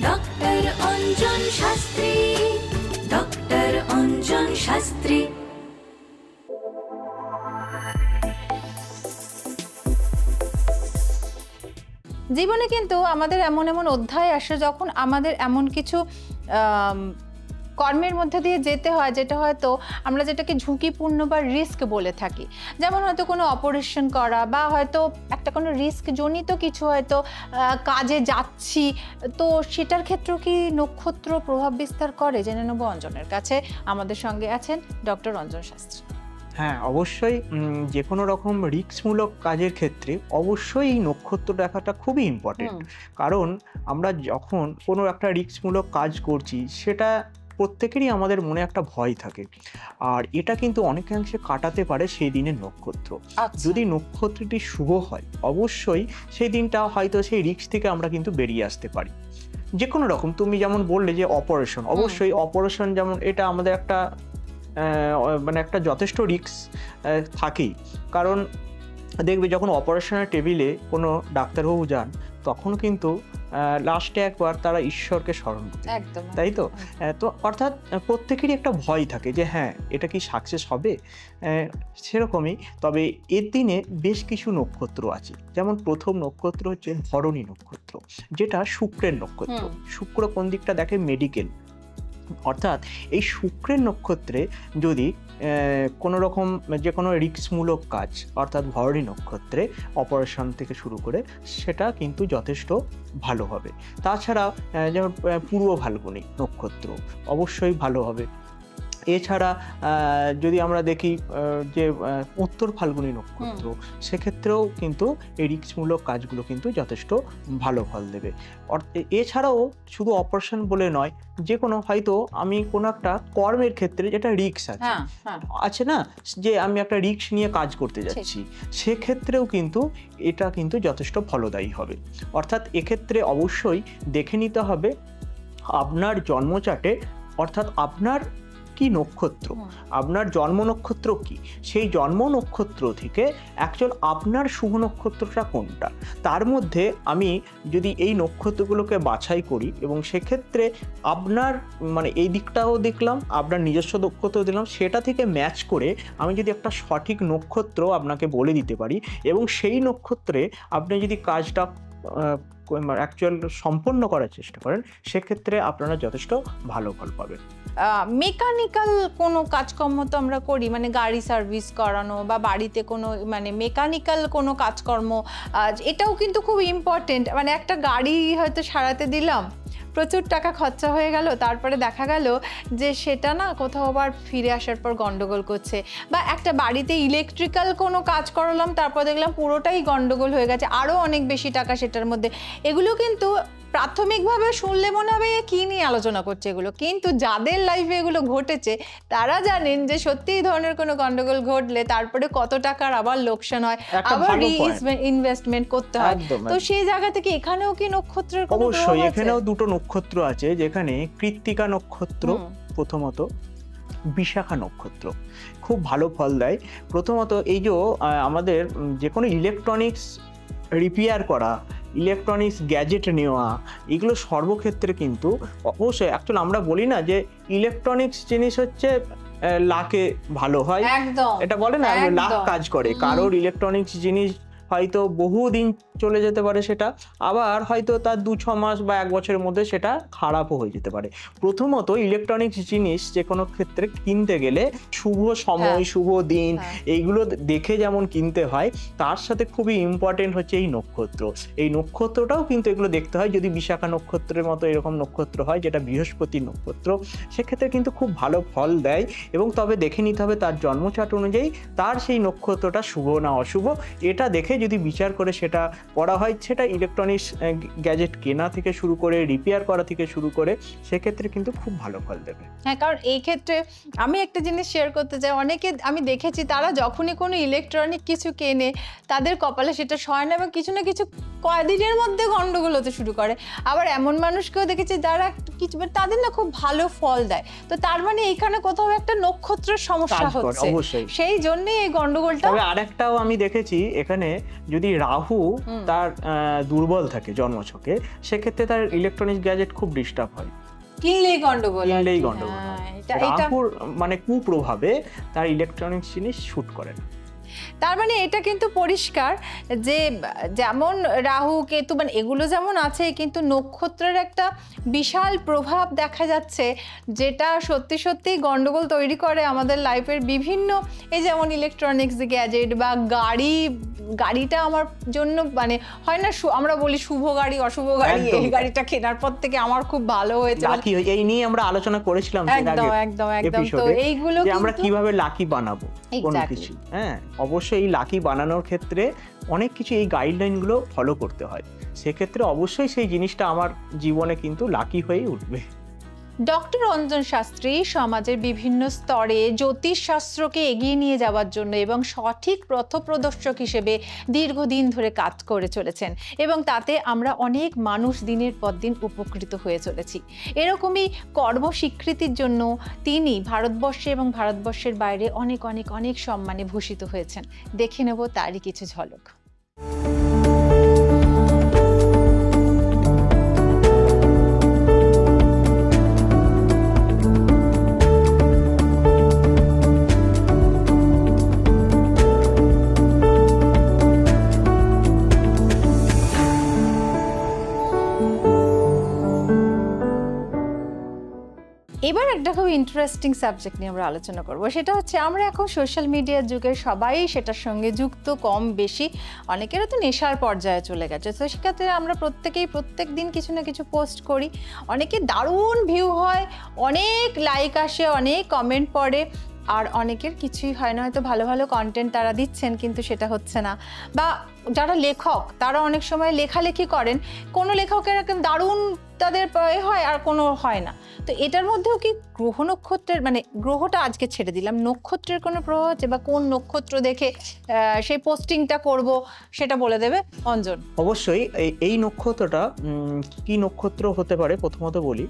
Doctor Anjan Shastri, doctor Anjan Shastri. জীবনে কিন্তু আমাদের এমন এমন অধ্যায় আসে যখন আমাদের এমন কিছু কর্মের মধ্যে দিয়ে যেতে হয় যেটা হয়তো আমরা যেটাকে ঝুঁকিপূর্ণ বা রিস্ক বলে থাকি। যেমন হয়তো কোনো অপারেশন করা বা হয়তো একটা কোনো রিস্ক জনিত কিছু হয়তো কাজে যাচ্ছি, তো সেটার ক্ষেত্রেও কি নক্ষত্র প্রভাব বিস্তার করে? জেনে নেব অঞ্জনের কাছে। আমাদের সঙ্গে আছেন ডক্টর অঞ্জন শাস্ত্রী। হ্যাঁ, অবশ্যই যে কোনো রকম রিস্কমূলক কাজের ক্ষেত্রে অবশ্যই এই নক্ষত্র দেখাটা খুবই ইম্পর্টেন্ট। কারণ আমরা যখন কোনো একটা রিস্কমূলক কাজ করছি সেটা প্রত্যেকেরই আমাদের মনে একটা ভয় থাকে, আর এটা কিন্তু অনেকাংশে কাটাতে পারে সেই দিনের নক্ষত্র। যদি নক্ষত্রটি শুভ হয় অবশ্যই সেই দিনটা হয়তো সেই রিস্ক থেকে আমরা কিন্তু বেরিয়ে আসতে পারি। যে কোনো রকম, তুমি যেমন বললে যে অপারেশন, অবশ্যই অপারেশন যেমন এটা আমাদের একটা মানে একটা যথেষ্ট রিস্ক থাকেই। কারণ দেখবে যখন অপারেশনের টেবিলে কোনো ডাক্তারবাবু যান তখন কিন্তু লাস্টে একবার তারা ঈশ্বরকে স্মরণ করে, তাই তো? তো অর্থাৎ প্রত্যেকেরই একটা ভয় থাকে যে হ্যাঁ এটা কি সাকসেস হবে, সেরকমই। তবে এর দিনে বেশ কিছু নক্ষত্র আছে, যেমন প্রথম নক্ষত্র হচ্ছে ভরণী নক্ষত্র, যেটা শুক্রের নক্ষত্র। শুক্র কোন দিকটা দেখে? মেডিকেল। অর্থাৎ এই শুক্রের নক্ষত্রে যদি কোনো রকম যে কোনো রিস্কমূলক কাজ, অর্থাৎ ভরণী নক্ষত্রে অপারেশন থেকে শুরু করে সেটা কিন্তু যথেষ্ট ভালো হবে। তাছাড়া যেমন পূর্ব ফাল্গুনী নক্ষত্র অবশ্যই ভালো হবে। এছাড়া যদি আমরা দেখি যে উত্তর ফাল্গুনী নক্ষত্র, সেক্ষেত্রেও কিন্তু এই রিস্কমূলক কাজগুলো কিন্তু যথেষ্ট ভালো ফল দেবে। এছাড়াও শুধু অপারেশন বলে নয়, যে কোনো হয়তো আমি কোনো একটা কর্মের ক্ষেত্রে যেটা রিস্ক আছে না, যে আমি একটা রিস্ক নিয়ে কাজ করতে যাচ্ছি, সেক্ষেত্রেও কিন্তু এটা কিন্তু যথেষ্ট ফলদায়ী হবে। অর্থাৎ এক্ষেত্রে অবশ্যই দেখে নিতে হবে আপনার জন্মচার্টে, অর্থাৎ আপনার কি নক্ষত্র, আপনার জন্ম নক্ষত্র কি, সেই জন্ম নক্ষত্র থেকে অ্যাকচুয়াল আপনার শুভ নক্ষত্রটা কোনটা, তার মধ্যে আমি যদি এই নক্ষত্রগুলোকে বাছাই করি এবং সেক্ষেত্রে আপনার মানে এই দিকটাও দেখলাম, আপনার নিজস্ব নক্ষত্র দিলাম, সেটা থেকে ম্যাচ করে আমি যদি একটা সঠিক নক্ষত্র আপনাকে বলে দিতে পারি এবং সেই নক্ষত্রে আপনি যদি কাজটা অ্যাকচুয়াল সম্পন্ন করার চেষ্টা করেন, সেক্ষেত্রে আপনারা যথেষ্ট ভালো ফল পাবেন। মেকানিক্যাল কোনো কাজকর্ম তো আমরা করি, মানে গাড়ি সার্ভিস করানো বা বাড়িতে কোনো মানে মেকানিক্যাল কোনো কাজকর্ম, এটাও কিন্তু খুব ইম্পর্টেন্ট। মানে একটা গাড়ি হয়তো সারাতে দিলাম, প্রচুর টাকা খরচা হয়ে গেল, তারপরে দেখা গেল যে সেটা না কোথাও আবার ফিরে আসার পর গন্ডগোল করছে। বা একটা বাড়িতে ইলেকট্রিক্যাল কোনো কাজ করালাম, তারপর দেখলাম পুরোটাই গন্ডগোল হয়ে গেছে, আরও অনেক বেশি টাকা সেটার মধ্যে। এগুলো কিন্তু প্রাথমিকভাবে শুনলে মনে হবে কি নিয়ে আলোচনা করছে এগুলো, কিন্তু যাদের লাইফে এগুলো ঘটেছে তারা জানেন যে সত্যি এই ধরনের কোনো গন্ডগোল ঘটলে তারপরে কত টাকার আবার লোকসান হয়, আবার ইনভেস্টমেন্ট করতে হয়। তো সেই জায়গা থেকে এখানেও কি নক্ষত্রের কোনো? অবশ্যই এখানেও দুটো নক্ষত্র আছে, যেখানে কৃত্তিকা নক্ষত্র প্রথমত, বিশাখা নক্ষত্র খুব ভালো ফল দেয়। প্রথমত এই যে আমাদের যে কোনো ইলেকট্রনিক্স রিপেয়ার করা, ইলেকট্রনিক্স গ্যাজেট নেওয়া, এগুলো সর্বক্ষেত্রে কিন্তু অবশ্যই অ্যাকচুয়াল আমরা বলি না যে ইলেকট্রনিক্স জিনিস হচ্ছে লাখে ভালো হয়, এটা বলে না লাখ কাজ করে। কারোর ইলেকট্রনিক্স জিনিস হয়তো বহুদিন চলে যেতে পারে, সেটা আবার হয়তো তার 2-6 মাস বা 1 বছরের মধ্যে সেটা খারাপও হয়ে যেতে পারে। প্রথমত ইলেকট্রনিক্স জিনিস যে কোনো ক্ষেত্রে কিনতে গেলে শুভ সময়, শুভ দিন এইগুলো দেখে যেমন কিনতে হয়, তার সাথে খুবই ইম্পর্টেন্ট হচ্ছে এই নক্ষত্র। এই নক্ষত্রটাও কিন্তু এগুলো দেখতে হয়। যদি বিশাখা নক্ষত্রের মতো এরকম নক্ষত্র হয় যেটা বৃহস্পতির নক্ষত্র, সেক্ষেত্রে কিন্তু খুব ভালো ফল দেয়। এবং তবে দেখে নিতে হবে তার জন্মচার্ট অনুযায়ী তার সেই নক্ষত্রটা শুভ না অশুভ, এটা দেখে যদি বিচার করে সেটা করা হয়, সেটা ইলেকট্রনিক্স গ্যাজেট কেনা থেকে শুরু করে রিপেয়ার করা থেকে শুরু করে, সেক্ষেত্রে কিন্তু খুব ভালো ফল দেবে। হ্যাঁ, কারণ এই ক্ষেত্রে আমি একটা জিনিস শেয়ার করতে চাই, অনেকে আমি দেখেছি তারা যখনই কোনো ইলেকট্রনিক কিছু কেনে তাদের কপালে সেটা সয় না এবং কিছু না কিছু কয়েকদিনের মধ্যে গন্ডগোল হতে শুরু করে। আবার এমন মানুষকেও দেখেছি যারা কিছু তাদের না খুব ভালো ফল দেয়। তো তার মানে এইখানে কোথাও একটা নক্ষত্রের সমস্যা হচ্ছে, সেই জন্যই এই গন্ডগোলটা। তবে আরেকটাও আমি দেখেছি এখানে যদি রাহু তার দুর্বল থাকে জন্মছকে, সেক্ষেত্রে তার ইলেকট্রনিক্স গ্যাজেট খুব ডিস্টার্ব হয়, কিনলেই গন্ডগোল। রাহুর মানে কুপ্রভাবে তার ইলেকট্রনিক্স জিনিস শুট করে না। তার মানে এটা কিন্তু পরিষ্কার যে যেমন রাহু কেতু মানে এগুলো যেমন আছে, কিন্তু নক্ষত্রের একটা বিশাল প্রভাব দেখা যাচ্ছে, যেটা সত্যি সত্যি গন্ডগোল তৈরি করে আমাদের লাইফের বিভিন্ন, এই যেমন ইলেকট্রনিক্স গ্যাজেট বা গাড়িটা আমার জন্য মানে হয় না, আমরা বলি শুভ গাড়ি অশুভ গাড়ি, এই গাড়িটা কেনার পর থেকে আমার খুব ভালো হয়েছে, এই নিয়ে আমরা আলোচনা করেছিলাম একদম একদম একদম। তো এইগুলো আমরা কিভাবে লাকি বানাবো কোনো কিছু, হ্যাঁ অবশ্যই এই লাকি বানানোর ক্ষেত্রে অনেক কিছু এই গাইডলাইনগুলো ফলো করতে হয়, সেক্ষেত্রে অবশ্যই সেই জিনিসটা আমার জীবনে কিন্তু লাকি হয়েই উঠবে। ডক্টর অঞ্জন শাস্ত্রী সমাজের বিভিন্ন স্তরে জ্যোতিষশাস্ত্রকে এগিয়ে নিয়ে যাওয়ার জন্য এবং সঠিক পথপ্রদর্শক হিসেবে দীর্ঘদিন ধরে কাজ করে চলেছেন, এবং তাতে আমরা অনেক মানুষ দিনের পর দিন উপকৃত হয়ে চলেছি। এরকমই কর্মস্বীকৃতির জন্য তিনি ভারতবর্ষে এবং ভারতবর্ষের বাইরে অনেক অনেক অনেক সম্মানে ভূষিত হয়েছেন। দেখে নেব তারই কিছু ঝলক। এবার একটা খুব ইন্টারেস্টিং সাবজেক্ট নিয়ে আমরা আলোচনা করব, সেটা হচ্ছে আমরা এখন সোশ্যাল মিডিয়ার যুগে সবাই সেটার সঙ্গে যুক্ত, কম বেশি অনেকেরও তো নেশার পর্যায়ে চলে গেছে। তো সেক্ষেত্রে আমরা প্রত্যেকেই প্রত্যেক দিন কিছু না কিছু পোস্ট করি, অনেকে দারুণ ভিউ হয়, অনেক লাইক আসে, অনেক কমেন্ট পড়ে, আর অনেকের কিছুই হয় না, হয়তো ভালো ভালো কন্টেন্ট তারা দিচ্ছেন কিন্তু সেটা হচ্ছে না। বা যারা লেখক তারা অনেক সময় লেখালেখি করেন, কোনো লেখকের একদম দারুণ তাদের হয় আর কোনো হয় না। তো এটার মধ্যেও কি গ্রহ নক্ষত্রের মানে গ্রহটা আজকে ছেড়ে দিলাম, নক্ষত্রের কোনো প্রভাব আছে, বা কোন নক্ষত্র দেখে সেই পোস্টিংটা করব সেটা বলে দেবে অঞ্জন? অবশ্যই এই নক্ষত্রটা কি নক্ষত্র হতে পারে প্রথমত বলি,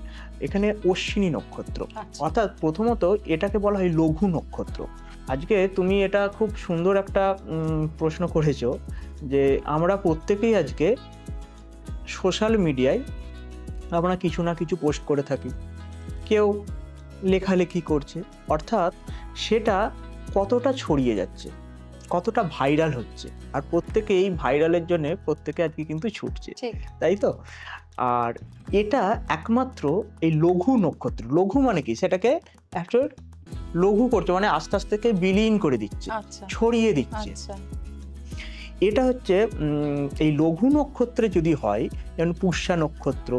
এখানে অশ্বিনী নক্ষত্র, অর্থাৎ প্রথমত এটাকে বলা হয় লঘু নক্ষত্র। আজকে তুমি এটা খুব সুন্দর একটা প্রশ্ন করেছো যে আমরা প্রত্যেকেই আজকে সোশ্যাল মিডিয়ায় আমরা কিছু না কিছু পোস্ট করে থাকি, কেউ লেখালেখি করছে, অর্থাৎ সেটা কতটা ছড়িয়ে যাচ্ছে, কতটা ভাইরাল হচ্ছে, আর প্রত্যেকে এই ভাইরালের জন্য প্রত্যেকে আজকে কিন্তু ছুটছে, তাই তো? আর এটা একমাত্র এই লঘু নক্ষত্র, লঘু মানে কি, সেটাকে একটা লঘু করছে মানে আস্তে আস্তে বিলীন করে দিচ্ছে, ছড়িয়ে দিচ্ছে। এটা হচ্ছে এই লঘু নক্ষত্রে যদি হয়, যেমন পুষ্যা নক্ষত্র,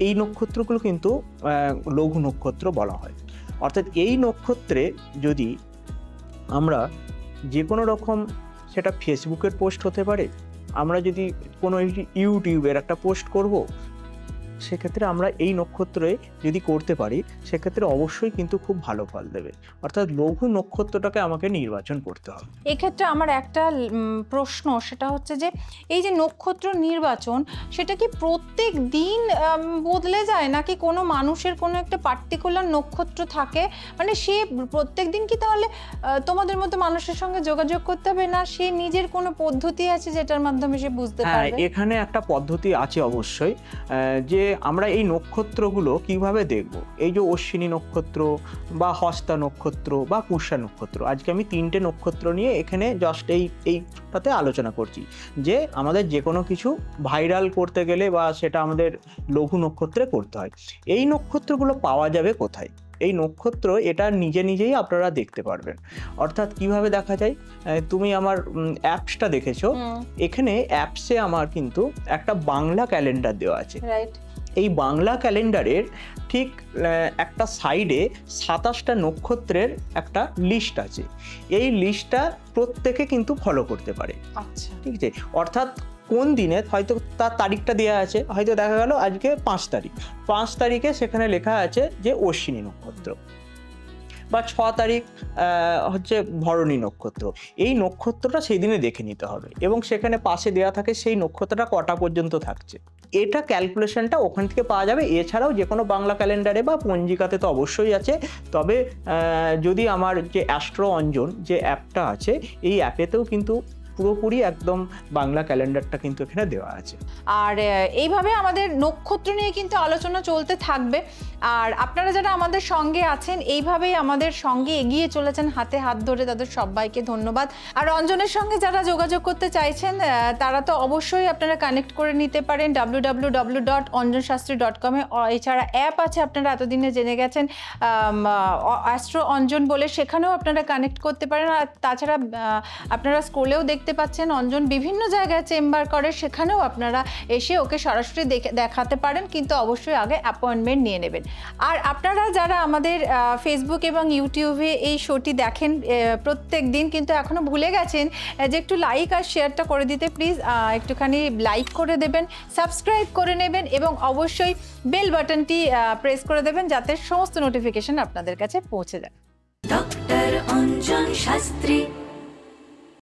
এই নক্ষত্রগুলো কিন্তু লঘু নক্ষত্র বলা হয়। অর্থাৎ এই নক্ষত্রে যদি আমরা যে কোনো রকম, সেটা ফেসবুকের পোস্ট হতে পারে, আমরা যদি কোনো ইউটিউবের একটা পোস্ট করব, সেক্ষেত্রে আমরা এই নক্ষত্রে যদি করতে পারি সেক্ষেত্রে অবশ্যই কিন্তু খুব ভালো ফল দেবে। অর্থাৎ লঘু নক্ষত্রটাকে আমাকে নির্বাচন করতে হবে। এক্ষেত্রে আমার একটা প্রশ্ন, সেটা হচ্ছে যে এই যে নক্ষত্র নির্বাচন, সেটা কি প্রত্যেক দিন বদলে যায়, নাকি কোনো মানুষের কোনো একটা পার্টিকুলার নক্ষত্র থাকে, মানে সে প্রত্যেক দিন কি তাহলে তোমাদের মতো মানুষের সঙ্গে যোগাযোগ করতে হবে, না সে নিজের কোনো পদ্ধতি আছে যেটার মাধ্যমে সে বুঝতে পারবে? এখানে একটা পদ্ধতি আছে অবশ্যই, যে আমরা এই নক্ষত্রগুলো কিভাবে দেখব। এই যে অশ্বিনী নক্ষত্র বা হস্তা নক্ষত্র বা পুষ্যা নক্ষত্র, আজকে আমি 3টে নক্ষত্র নিয়ে এখানে জাস্ট এইটাতে আলোচনা করছি, যে আমাদের যে কোনো কিছু ভাইরাল করতে গেলে বা সেটা আমাদের লঘু নক্ষত্রে করতে হয়। এই নক্ষত্রগুলো পাওয়া যাবে কোথায়? এই নক্ষত্র এটা নিজে নিজেই আপনারা দেখতে পারবেন। অর্থাৎ কিভাবে দেখা যায়, তুমি আমার অ্যাপসটা দেখেছো, এখানে অ্যাপসে আমার কিন্তু একটা বাংলা ক্যালেন্ডার দেওয়া আছে। এই বাংলা ক্যালেন্ডারের ঠিক একটা সাইডে 27টা নক্ষত্রের একটা লিস্ট আছে। এই লিস্টটা প্রত্যেকে কিন্তু ফলো করতে পারে, ঠিক আছে? অর্থাৎ কোন দিনে হয়তো তার তারিখটা দেওয়া আছে, হয়তো দেখা গেল আজকে 5 তারিখ, 5 তারিখে সেখানে লেখা আছে যে অশ্বিনী নক্ষত্র, বা 6 তারিখ হচ্ছে ভরণী নক্ষত্র। এই নক্ষত্রটা সেই দিনে দেখে নিতে হবে, এবং সেখানে পাশে দেওয়া থাকে সেই নক্ষত্রটা কটা পর্যন্ত থাকছে। এটা ক্যালকুলেশনটা ওখান থেকে পাওয়া যাবে। এছাড়াও যে কোনো বাংলা ক্যালেন্ডারে বা পঞ্জিকাতে তো অবশ্যই আছে, তবে যদি আমার যে অ্যাস্ট্রো অঞ্জন যে অ্যাপটা আছে, এই অ্যাপেতেও কিন্তু পুরোপুরি একদম বাংলা ক্যালেন্ডারটা কিন্তু এখানে দেওয়া আছে। আর এইভাবে আমাদের নক্ষত্র নিয়ে কিন্তু আলোচনা চলতে থাকবে। আর আপনারা যারা আমাদের সঙ্গে আছেন, এইভাবেই আমাদের সঙ্গে এগিয়ে চলেছেন হাতে হাত ধরে, তাদের সবাইকে ধন্যবাদ। আর অঞ্জনের সঙ্গে যারা যোগাযোগ করতে চাইছেন তারা তো অবশ্যই আপনারা কানেক্ট করে নিতে পারেন www.anjanshastri.com এ। এছাড়া অ্যাপ আছে, আপনারা এতদিনে জেনে গেছেন অ্যাস্ট্রো অঞ্জন বলে, সেখানেও আপনারা কানেক্ট করতে পারেন। আর তাছাড়া আপনারা স্কুলেও দেখতে পাচ্ছেন অঞ্জন বিভিন্ন জায়গায় চেম্বার করে, সেখানেও আপনারা এসে ওকে সরাসরি দেখাতে পারেন, কিন্তু অবশ্যই আগে অ্যাপয়েন্টমেন্ট নিয়ে নেবেন। আর আপনারা যারা আমাদের ফেসবুক এবং ইউটিউবে এই শোটি দেখেন প্রত্যেক দিন, কিন্তু এখনো ভুলে গেছেন যে একটু লাইক আর শেয়ারটা করে দিতে, প্লিজ একটুখানি লাইক করে দেবেন, সাবস্ক্রাইব করে নেবেন এবং অবশ্যই বেল বাটনটি প্রেস করে দেবেন যাতে সমস্ত নোটিফিকেশন আপনাদের কাছে পৌঁছে যায়। ডক্টর অঞ্জন শাস্ত্রী।